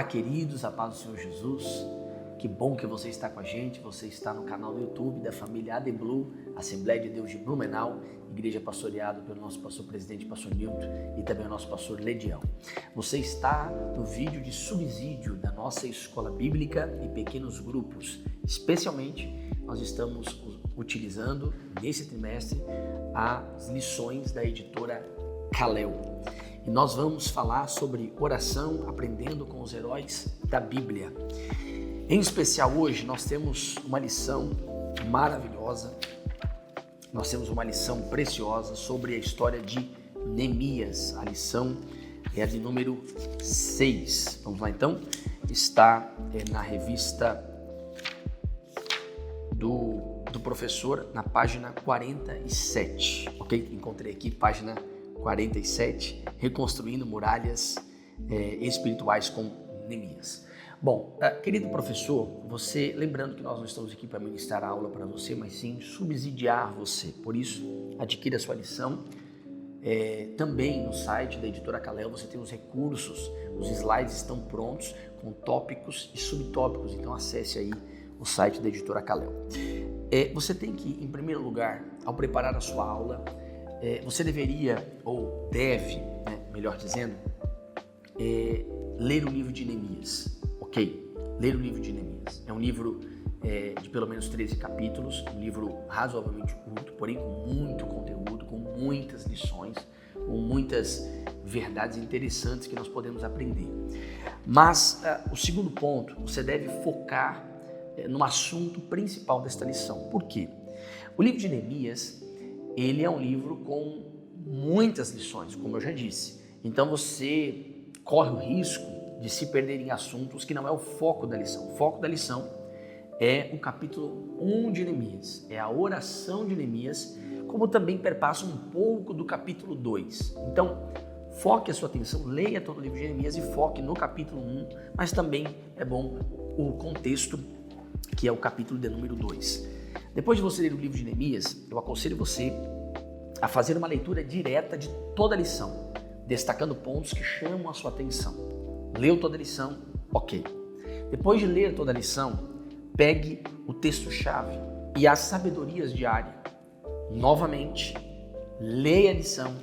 queridos, a paz do Senhor Jesus. Que bom que você está com a gente. Você está no canal do YouTube da família AD Blue, Assembleia de Deus de Blumenau, igreja pastoreada pelo nosso pastor presidente, pastor Nilton, e também o nosso pastor Ledião. Você está no vídeo de subsídio da nossa escola bíblica e pequenos grupos. Especialmente, nós estamos utilizando nesse trimestre as lições da editora Kalel. E nós vamos falar sobre oração, aprendendo com os heróis da Bíblia. Em especial hoje nós temos uma lição maravilhosa, nós temos uma lição preciosa sobre a história de Neemias. A lição é a de número 6. Vamos lá então? Está na revista do professor, na página 47, ok? Encontrei aqui, página 47, Reconstruindo Muralhas Espirituais com Neemias. Bom, querido professor, você, lembrando que nós não estamos aqui para ministrar a aula para você, mas sim subsidiar você. Por isso, adquira a sua lição. Também no site da editora Kalel você tem os recursos, os slides estão prontos com tópicos e subtópicos, então acesse aí o site da editora Kalel. Você tem que, em primeiro lugar, ao preparar a sua aula, você deveria, ou deve, melhor dizendo, ler o livro de Neemias. Ok, ler o livro de Neemias. É um livro de pelo menos 13 capítulos, um livro razoavelmente curto, porém com muito conteúdo, com muitas lições, com muitas verdades interessantes que nós podemos aprender. Mas o segundo ponto, você deve focar no assunto principal desta lição. Por quê? O livro de Neemias, ele é um livro com muitas lições, como eu já disse. Então você corre o risco de se perder em assuntos que não é o foco da lição. O foco da lição é o capítulo 1 de Neemias, é a oração de Neemias, como também perpassa um pouco do capítulo 2. Então, foque a sua atenção, leia todo o livro de Neemias e foque no capítulo 1, mas também é bom o contexto, que é o capítulo de número 2. Depois de você ler o livro de Neemias, eu aconselho você a fazer uma leitura direta de toda a lição, destacando pontos que chamam a sua atenção. Leu toda a lição? Ok. Depois de ler toda a lição, pegue o texto-chave e as sabedorias diárias. Novamente, leia a lição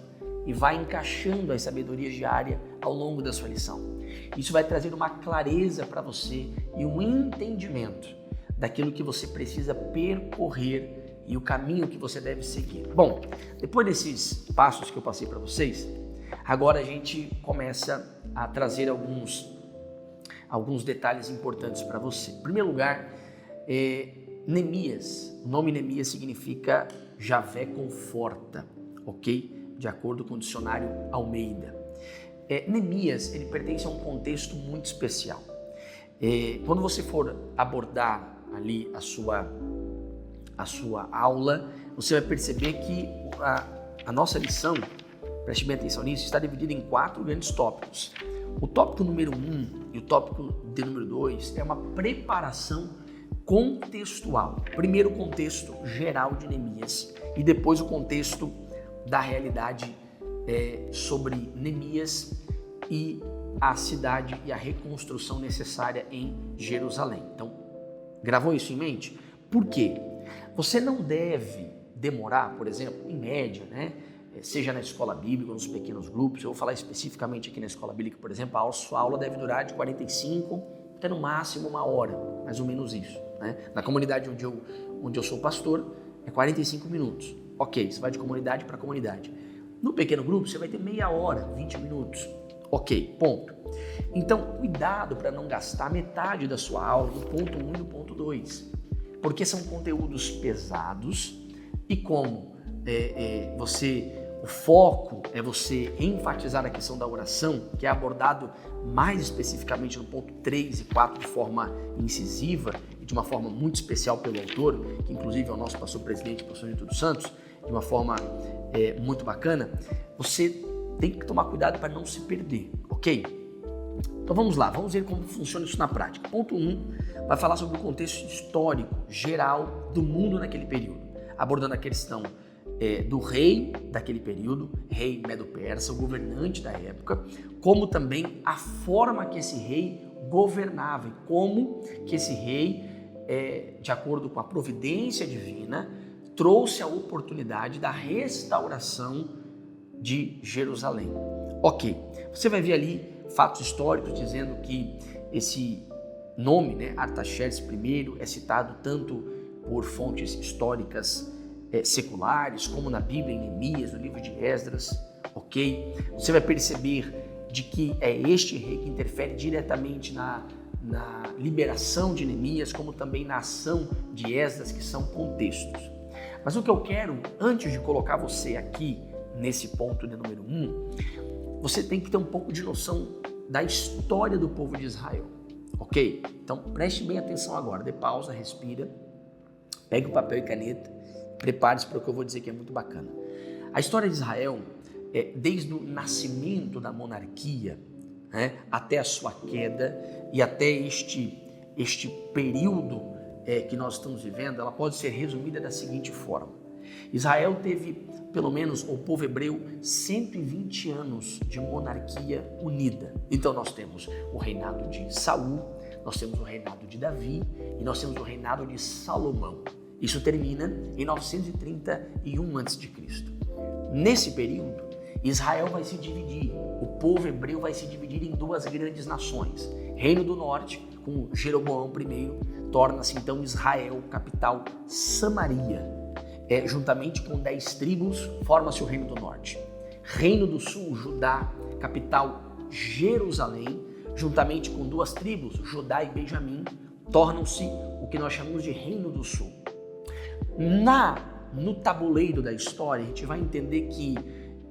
e vá encaixando as sabedorias diárias ao longo da sua lição. Isso vai trazer uma clareza para você e um entendimento daquilo que você precisa percorrer e o caminho que você deve seguir. Bom, depois desses passos que eu passei para vocês, agora a gente começa a trazer alguns detalhes importantes para você. Em primeiro lugar, Neemias, o nome Neemias significa Javé conforta, ok? De acordo com o dicionário Almeida. Neemias, ele pertence a um contexto muito especial. Quando você for abordar ali a sua aula, você vai perceber que a nossa lição, preste bem atenção nisso, está dividida em 4 grandes tópicos. O tópico número 1 e o tópico de número 2 é uma preparação contextual. Primeiro o contexto geral de Neemias e depois o contexto da realidade sobre Neemias e a cidade e a reconstrução necessária em Jerusalém. Então, gravou isso em mente? Por quê? Você não deve demorar, por exemplo, em média, seja na escola bíblica ou nos pequenos grupos, eu vou falar especificamente aqui na escola bíblica, por exemplo, a sua aula deve durar de 45 até no máximo 1 hora, mais ou menos isso. Na comunidade onde eu sou pastor, é 45 minutos. Ok, você vai de comunidade para comunidade. No pequeno grupo, você vai ter meia hora, 20 minutos. Ok, ponto. Então, cuidado para não gastar metade da sua aula no ponto 1 e no ponto 2, porque são conteúdos pesados e como o foco é você enfatizar a questão da oração, que é abordado mais especificamente no ponto 3 e 4 de forma incisiva e de uma forma muito especial pelo autor, que inclusive é o nosso pastor presidente, o pastor Nilton dos Santos, de uma forma muito bacana. Você tem que tomar cuidado para não se perder, ok? Então vamos lá, vamos ver como funciona isso na prática. Ponto 1 vai falar sobre o contexto histórico geral do mundo naquele período, abordando a questão do rei daquele período, rei Medo-Persa, o governante da época, como também a forma que esse rei governava e como que esse rei, de acordo com a providência divina, trouxe a oportunidade da restauração de Jerusalém. Ok, você vai ver ali fatos históricos dizendo que esse nome, né, Artaxerxes I, é citado tanto por fontes históricas seculares, como na Bíblia, em Neemias, no livro de Esdras, ok? Você vai perceber de que é este rei que interfere diretamente na liberação de Neemias, como também na ação de Esdras, que são contextos. Mas o que eu quero, antes de colocar você aqui nesse ponto de número 1, você tem que ter um pouco de noção da história do povo de Israel, ok? Então preste bem atenção agora, dê pausa, respira, pegue o papel e caneta, prepare-se para o que eu vou dizer que é muito bacana. A história de Israel, desde o nascimento da monarquia, né, até a sua queda e até este período que nós estamos vivendo, ela pode ser resumida da seguinte forma. Israel teve, pelo menos o povo hebreu, 120 anos de monarquia unida. Então nós temos o reinado de Saul, nós temos o reinado de Davi e nós temos o reinado de Salomão. Isso termina em 931 a.C. Nesse período, Israel vai se dividir, o povo hebreu vai se dividir em duas grandes nações. Reino do Norte, com Jeroboão I, torna-se então Israel, capital Samaria. Juntamente com 10 tribos, forma-se o Reino do Norte. Reino do Sul, Judá, capital Jerusalém, juntamente com 2 tribos, Judá e Benjamim, tornam-se o que nós chamamos de Reino do Sul. No tabuleiro da história, a gente vai entender que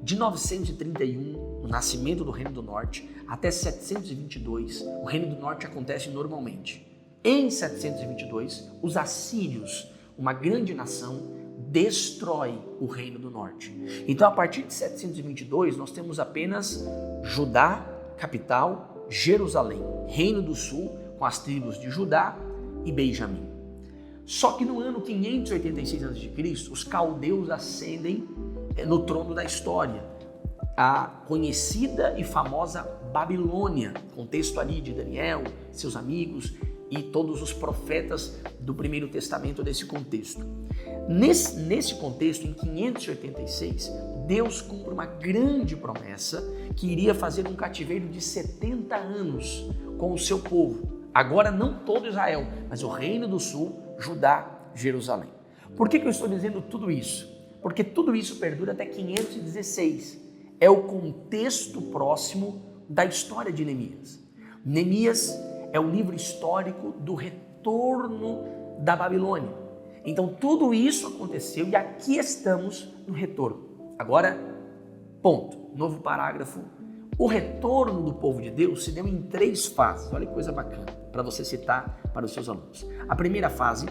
de 931, o nascimento do Reino do Norte, até 722, o Reino do Norte acontece normalmente. Em 722, os assírios, uma grande nação, destrói o Reino do Norte. Então, a partir de 722, nós temos apenas Judá, capital, Jerusalém, Reino do Sul, com as tribos de Judá e Benjamim. Só que no ano 586 a.C., os caldeus ascendem no trono da história, a conhecida e famosa Babilônia, contexto ali de Daniel, seus amigos e todos os profetas do Primeiro Testamento desse contexto. Nesse contexto, em 586, Deus cumpre uma grande promessa que iria fazer um cativeiro de 70 anos com o seu povo. Agora não todo Israel, mas o Reino do Sul, Judá, Jerusalém. Por que eu estou dizendo tudo isso? Porque tudo isso perdura até 516. É o contexto próximo da história de Neemias. Neemias é o livro histórico do retorno da Babilônia. Então tudo isso aconteceu e aqui estamos no retorno. Agora, ponto, novo parágrafo. O retorno do povo de Deus se deu em 3 fases. Olha que coisa bacana para você citar para os seus alunos. A primeira fase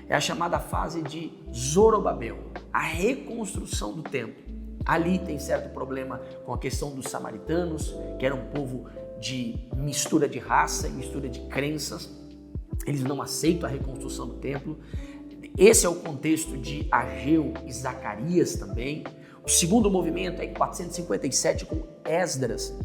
é a chamada fase de Zorobabel, a reconstrução do templo. Ali tem certo problema com a questão dos samaritanos, que era um povo de mistura de raça e mistura de crenças. Eles não aceitam a reconstrução do templo. Esse é o contexto de Ageu e Zacarias também. O segundo movimento é em 457 com Esdras,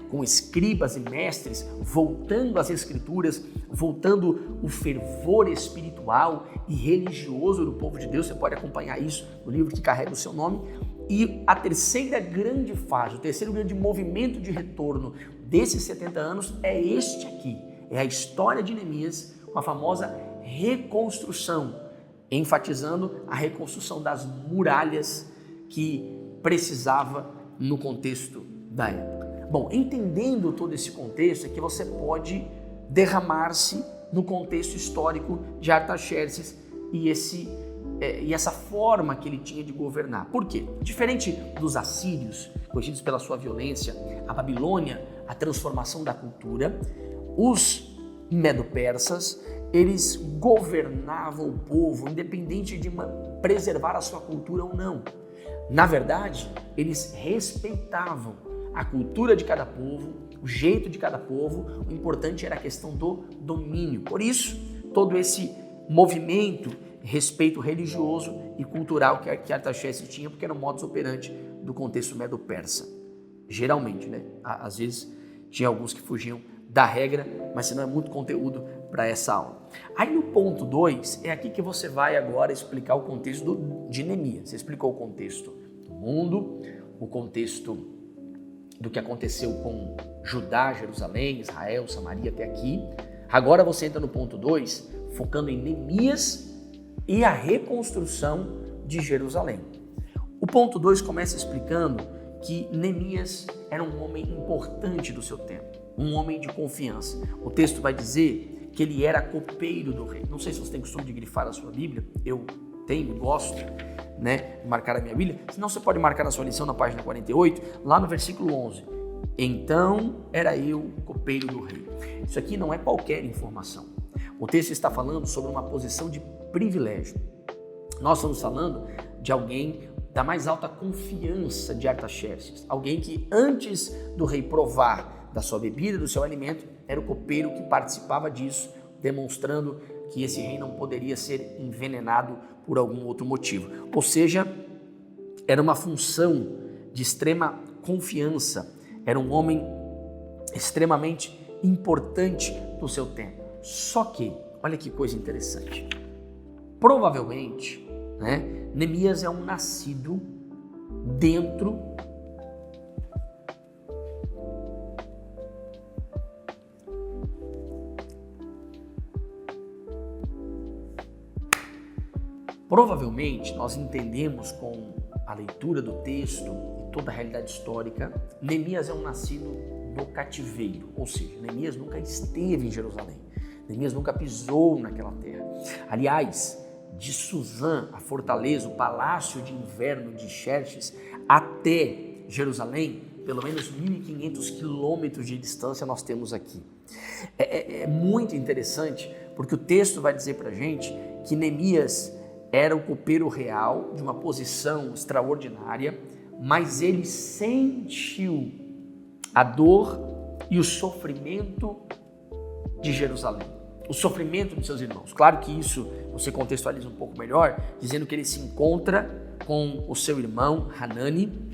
com escribas e mestres, voltando às escrituras, voltando o fervor espiritual e religioso do povo de Deus. Você pode acompanhar isso no livro que carrega o seu nome. E a terceira grande fase, o terceiro grande movimento de retorno desses 70 anos é este aqui. É a história de Neemias com a famosa reconstrução, enfatizando a reconstrução das muralhas que precisava no contexto da época. Bom, entendendo todo esse contexto, é que você pode derramar-se no contexto histórico de Artaxerxes e essa forma que ele tinha de governar. Por quê? Diferente dos assírios, conhecidos pela sua violência, a Babilônia, a transformação da cultura, os medo-persas, eles governavam o povo, independente de preservar a sua cultura ou não. Na verdade, eles respeitavam a cultura de cada povo, o jeito de cada povo. O importante era a questão do domínio. Por isso, todo esse movimento, respeito religioso e cultural que Artaxerxes tinha, porque era o modus operandi do contexto medo-persa. Geralmente, às vezes tinha alguns que fugiam da regra, mas senão é muito conteúdo para essa aula. Aí no ponto 2, é aqui que você vai agora explicar o contexto de Neemias. Você explicou o contexto do mundo, o contexto do que aconteceu com Judá, Jerusalém, Israel, Samaria até aqui. Agora você entra no ponto 2, focando em Neemias e a reconstrução de Jerusalém. O ponto 2 começa explicando que Neemias era um homem importante do seu tempo, um homem de confiança. O texto vai dizer que ele era copeiro do rei. Não sei se você tem costume de grifar a sua Bíblia, eu tenho, gosto, de marcar a minha Bíblia. Senão você pode marcar na sua lição na página 48, lá no versículo 11. Então era eu copeiro do rei. Isso aqui não é qualquer informação. O texto está falando sobre uma posição de privilégio. Nós estamos falando de alguém da mais alta confiança de Artaxerxes, alguém que antes do rei provar da sua bebida, do seu alimento, era o copeiro que participava disso, demonstrando que esse rei não poderia ser envenenado por algum outro motivo. Ou seja, era uma função de extrema confiança, era um homem extremamente importante no seu tempo. Só que, olha que coisa interessante, provavelmente, Neemias é um nascido dentro Provavelmente, nós entendemos com a leitura do texto e toda a realidade histórica, Neemias é um nascido do cativeiro, ou seja, Neemias nunca esteve em Jerusalém, Neemias nunca pisou naquela terra. Aliás, de Suzã, a fortaleza, o palácio de inverno de Xerxes, até Jerusalém, pelo menos 1.500 quilômetros de distância nós temos aqui. É muito interessante, porque o texto vai dizer para a gente que Neemias era o copeiro real, de uma posição extraordinária, mas ele sentiu a dor e o sofrimento de Jerusalém, o sofrimento dos seus irmãos. Claro que isso você contextualiza um pouco melhor, dizendo que ele se encontra com o seu irmão Hanani,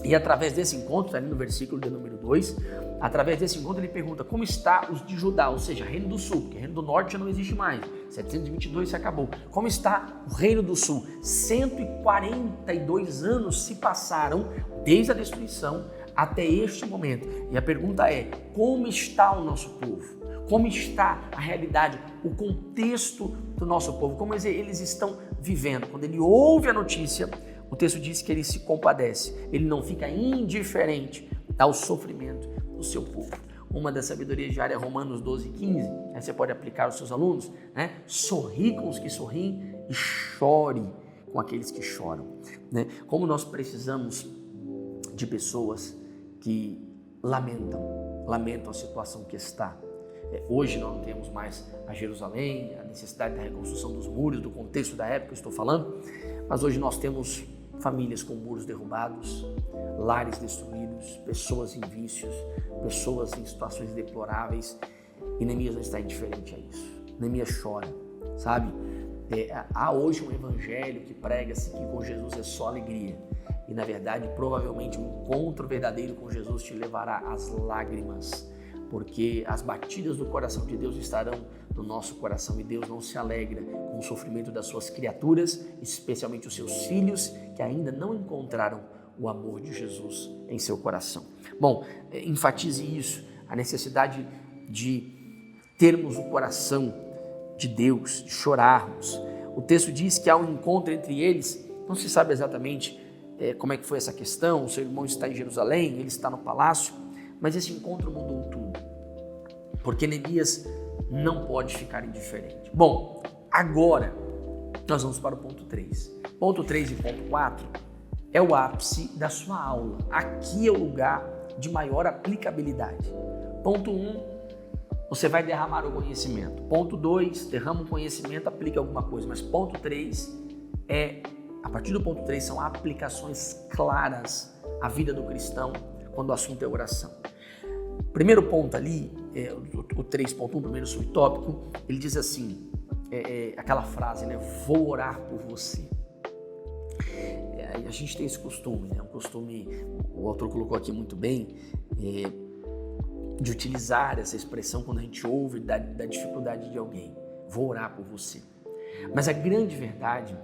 e através desse encontro, ali no versículo de número 2, através desse encontro ele pergunta como está os de Judá, ou seja, Reino do Sul, porque Reino do Norte já não existe mais, 722 se acabou. Como está o Reino do Sul? 142 anos se passaram desde a destruição até este momento. E a pergunta é, como está o nosso povo? Como está a realidade, o contexto do nosso povo? Como eles estão vivendo? Quando ele ouve a notícia, o texto diz que ele se compadece, ele não fica indiferente ao sofrimento do seu povo. Uma das sabedorias diárias, Romanos 12:15, aí você pode aplicar aos seus alunos, sorri com os que sorriem e chore com aqueles que choram. Como nós precisamos de pessoas que lamentam a situação que está. Hoje nós não temos mais a Jerusalém, a necessidade da reconstrução dos muros, do contexto da época que eu estou falando, mas hoje nós temos famílias com muros derrubados, lares destruídos, pessoas em vícios, pessoas em situações deploráveis, e Neemias não está indiferente a isso. Neemias chora, sabe? Há hoje um evangelho que prega-se que com Jesus é só alegria, e na verdade provavelmente um encontro verdadeiro com Jesus te levará às lágrimas, porque as batidas do coração de Deus estarão no nosso coração, e Deus não se alegra com o sofrimento das suas criaturas, especialmente os seus filhos, que ainda não encontraram o amor de Jesus em seu coração. Bom, enfatize isso, a necessidade de termos o coração de Deus, de chorarmos. O texto diz que há um encontro entre eles, não se sabe exatamente como é que foi essa questão, o seu irmão está em Jerusalém, ele está no palácio, mas esse encontro mudou tudo, porque Neemias não pode ficar indiferente. Bom, agora nós vamos para o ponto 3. Ponto 3 e ponto 4 é o ápice da sua aula. Aqui é o lugar de maior aplicabilidade. Ponto 1, você vai derramar o conhecimento. Ponto 2, derrama o conhecimento, aplica alguma coisa. Mas ponto 3 a partir do ponto 3 são aplicações claras à vida do cristão quando o assunto é oração. Primeiro ponto ali, o 3.1, primeiro subtópico, ele diz assim, aquela frase, vou orar por você. A gente tem esse costume, um costume, o autor colocou aqui muito bem, de utilizar essa expressão quando a gente ouve da dificuldade de alguém. Vou orar por você. Mas a grande verdade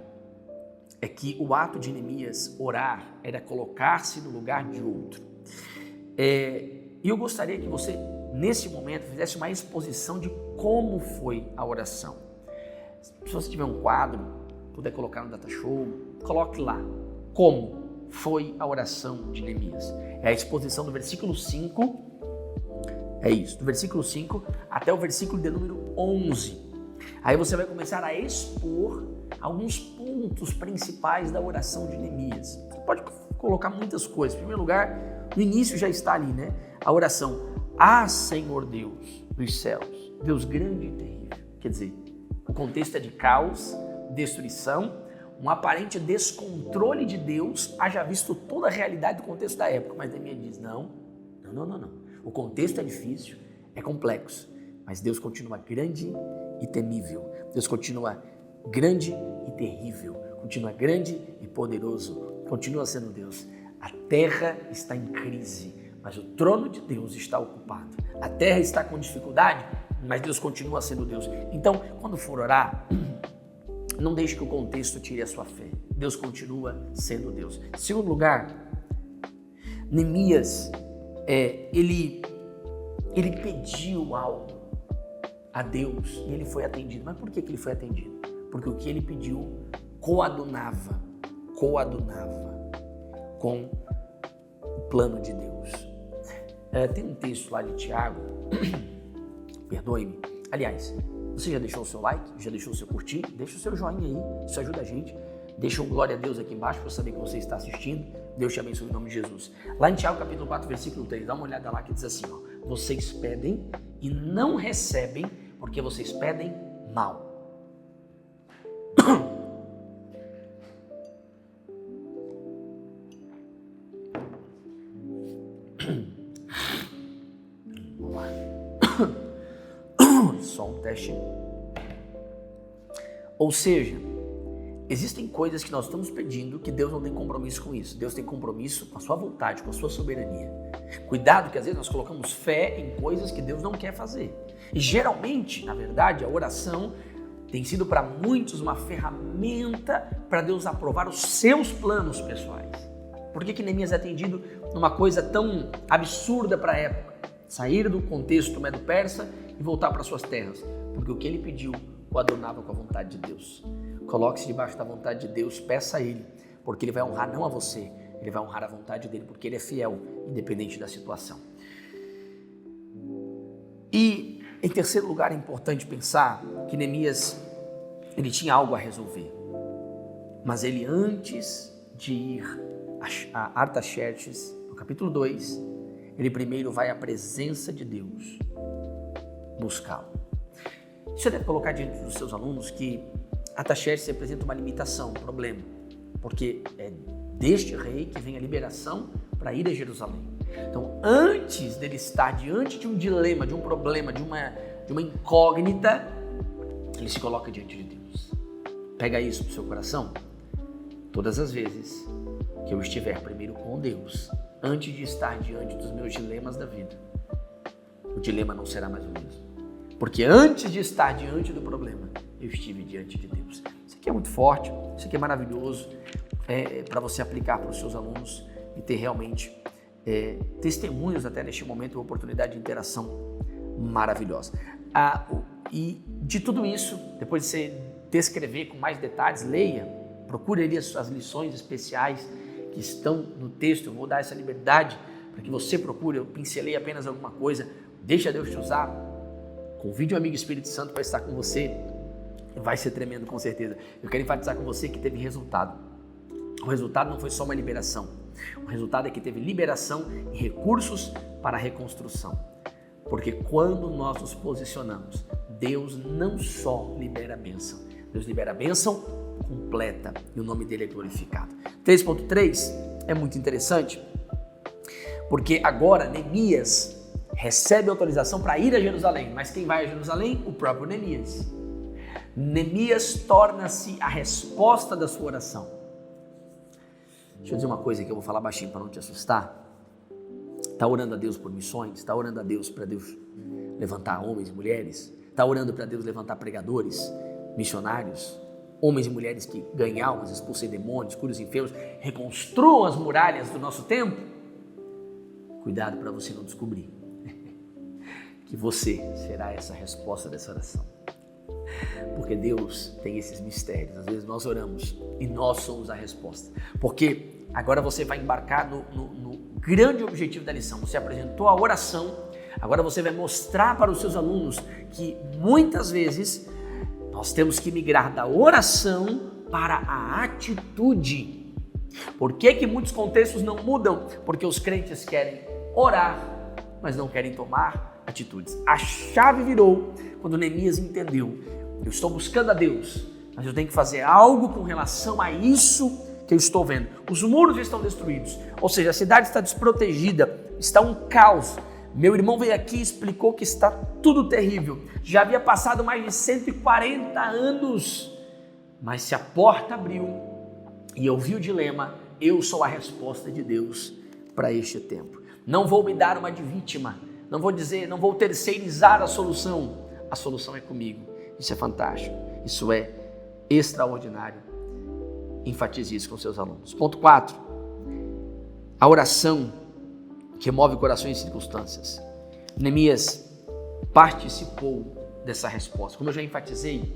é que o ato de Neemias orar era colocar-se no lugar de outro. E eu gostaria que você, nesse momento, fizesse uma exposição de como foi a oração. Se você tiver um quadro, puder colocar no Data Show, coloque lá como foi a oração de Neemias. É a exposição do versículo 5, do versículo 5 até o versículo de número 11. Aí você vai começar a expor alguns pontos principais da oração de Neemias. Você pode colocar muitas coisas. Em primeiro lugar, no início já está ali, né? A oração, Senhor Deus dos céus, Deus grande e terrível. Quer dizer, o contexto é de caos, destruição, um aparente descontrole de Deus, haja visto toda a realidade do contexto da época. Mas Neemias diz, não. O contexto é difícil, é complexo, mas Deus continua grande e temível. Deus continua grande e terrível, continua grande e poderoso, continua sendo Deus. A terra está em crise, mas o trono de Deus está ocupado. A terra está com dificuldade, mas Deus continua sendo Deus. Então, quando for orar, não deixe que o contexto tire a sua fé. Deus continua sendo Deus. Em segundo lugar, Neemias, ele pediu algo a Deus e ele foi atendido. Mas por que ele foi atendido? Porque o que ele pediu coadunava com o plano de Deus. Tem um texto lá de Tiago, perdoe-me. Aliás, você já deixou o seu like? Já deixou o seu curtir? Deixa o seu joinha aí, isso ajuda a gente. Deixa um glória a Deus aqui embaixo para eu saber que você está assistindo. Deus te abençoe em nome de Jesus. Lá em Tiago capítulo 4, versículo 3, dá uma olhada lá que diz assim, vocês pedem e não recebem porque vocês pedem mal. Vamos lá. Só um teste. Ou seja, existem coisas que nós estamos pedindo que Deus não tem compromisso com isso. Deus tem compromisso com a sua vontade, com a sua soberania. Cuidado que às vezes nós colocamos fé em coisas que Deus não quer fazer. E geralmente, na verdade, a oração tem sido para muitos uma ferramenta para Deus aprovar os seus planos pessoais. Por que Neemias é atendido numa coisa tão absurda para a época? Sair do contexto medo-persa e voltar para suas terras. Porque o que ele pediu coadunava com a vontade de Deus. Coloque-se debaixo da vontade de Deus, peça a Ele, porque Ele vai honrar não a você, Ele vai honrar a vontade dEle, porque Ele é fiel, independente da situação. E, em terceiro lugar, é importante pensar que Neemias, ele tinha algo a resolver. Mas ele, antes de ir a Artaxerxes, no capítulo 2, ele primeiro vai à presença de Deus buscá-lo. Você deve colocar diante dos seus alunos que Artaxerxes representa uma limitação, um problema, porque é deste rei que vem a liberação para ir a Jerusalém. Então, antes dele estar diante de um dilema, de um problema, de uma incógnita, ele se coloca diante de Deus. Pega isso para o seu coração. Todas as vezes que eu estiver primeiro com Deus, antes de estar diante dos meus dilemas da vida, o dilema não será mais o mesmo. Porque antes de estar diante do problema, eu estive diante de Deus. Isso aqui é muito forte, isso aqui é maravilhoso, para você aplicar para os seus alunos e ter realmente testemunhos até neste momento, uma oportunidade de interação maravilhosa. E de tudo isso, depois de você descrever com mais detalhes, leia, procure ali as lições especiais que estão no texto. Eu vou dar essa liberdade para que você procure. Eu pincelei apenas alguma coisa, deixa Deus te usar. Convide um amigo Espírito Santo para estar com você. Vai ser tremendo, com certeza. Eu quero enfatizar com você que teve resultado. O resultado não foi só uma liberação. O resultado é que teve liberação e recursos para a reconstrução. Porque quando nós nos posicionamos, Deus não só libera a bênção, Deus libera a bênção completa e o nome dele é glorificado. 3.3 é muito interessante, porque agora Neemias recebe autorização para ir a Jerusalém. Mas quem vai a Jerusalém? O próprio Neemias. Neemias torna-se a resposta da sua oração. Deixa eu dizer uma coisa que eu vou falar baixinho para não te assustar. Está orando a Deus por missões? Está orando a Deus para Deus levantar homens e mulheres? Está orando para Deus levantar pregadores, missionários, homens e mulheres que ganhem almas, expulsem demônios, curem os enfermos, reconstruam as muralhas do nosso tempo? Cuidado para você não descobrir que você será essa resposta dessa oração. Porque Deus tem esses mistérios. Às vezes nós oramos e nós somos a resposta. Porque agora você vai embarcar no grande objetivo da lição. Você apresentou a oração, agora você vai mostrar para os seus alunos que muitas vezes nós temos que migrar da oração para a atitude. Por que muitos contextos não mudam? Porque os crentes querem orar, mas não querem tomar atitudes. A chave virou quando Neemias entendeu: eu estou buscando a Deus, mas eu tenho que fazer algo com relação a isso que eu estou vendo. Os muros estão destruídos, ou seja, a cidade está desprotegida, está um caos. Meu irmão veio aqui e explicou que está tudo terrível. Já havia passado mais de 140 anos, mas se a porta abriu e eu vi o dilema, eu sou a resposta de Deus para este tempo. Não vou me dar uma de vítima, não vou terceirizar a solução é comigo. Isso é fantástico, isso é extraordinário. Enfatize isso com seus alunos. Ponto 4, a oração que move corações e circunstâncias. Neemias participou dessa resposta. Como eu já enfatizei,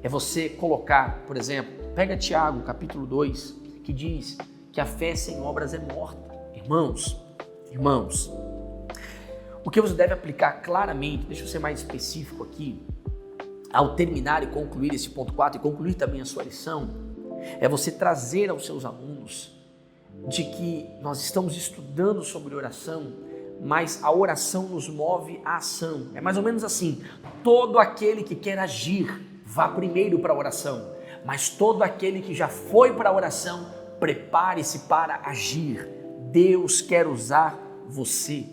é você colocar, por exemplo, pega Tiago, capítulo 2, que diz que a fé sem obras é morta. Irmãos, o que você deve aplicar claramente, deixa eu ser mais específico aqui, ao terminar e concluir esse ponto 4 e concluir também a sua lição, é você trazer aos seus alunos de que nós estamos estudando sobre oração, mas a oração nos move à ação. É mais ou menos assim: todo aquele que quer agir, vá primeiro para a oração, mas todo aquele que já foi para a oração, prepare-se para agir. Deus quer usar você.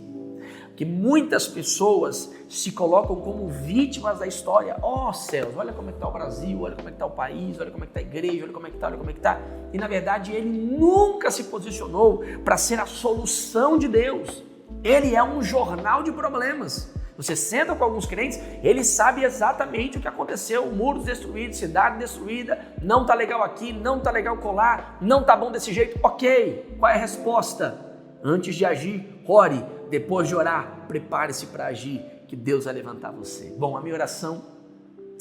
Porque muitas pessoas se colocam como vítimas da história. Oh céus, olha como é que está o Brasil, olha como é que está o país, olha como é que está a igreja, olha como é que está. E na verdade ele nunca se posicionou para ser a solução de Deus. Ele é um jornal de problemas. Você senta com alguns crentes, ele sabe exatamente o que aconteceu: muros destruídos, cidade destruída, não está legal aqui, não está legal colar, não está bom desse jeito. Ok, qual é a resposta? Antes de agir, ore. Depois de orar, prepare-se para agir, que Deus vai levantar você. Bom, a minha oração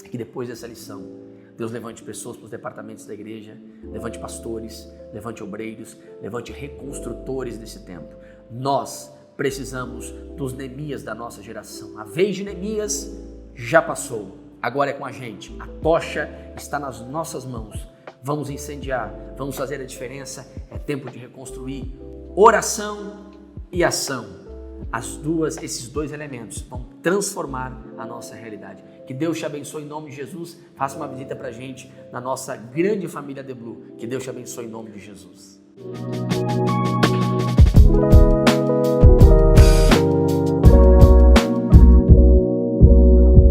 é que depois dessa lição, Deus levante pessoas para os departamentos da igreja, levante pastores, levante obreiros, levante reconstrutores desse tempo. Nós precisamos dos Neemias da nossa geração. A vez de Neemias já passou, agora é com a gente. A tocha está nas nossas mãos. Vamos incendiar, vamos fazer a diferença. É tempo de reconstruir. Oração e ação. Esses dois elementos vão transformar a nossa realidade. Que Deus te abençoe em nome de Jesus. Faça uma visita pra gente na nossa grande família The Blue. Que Deus te abençoe em nome de Jesus.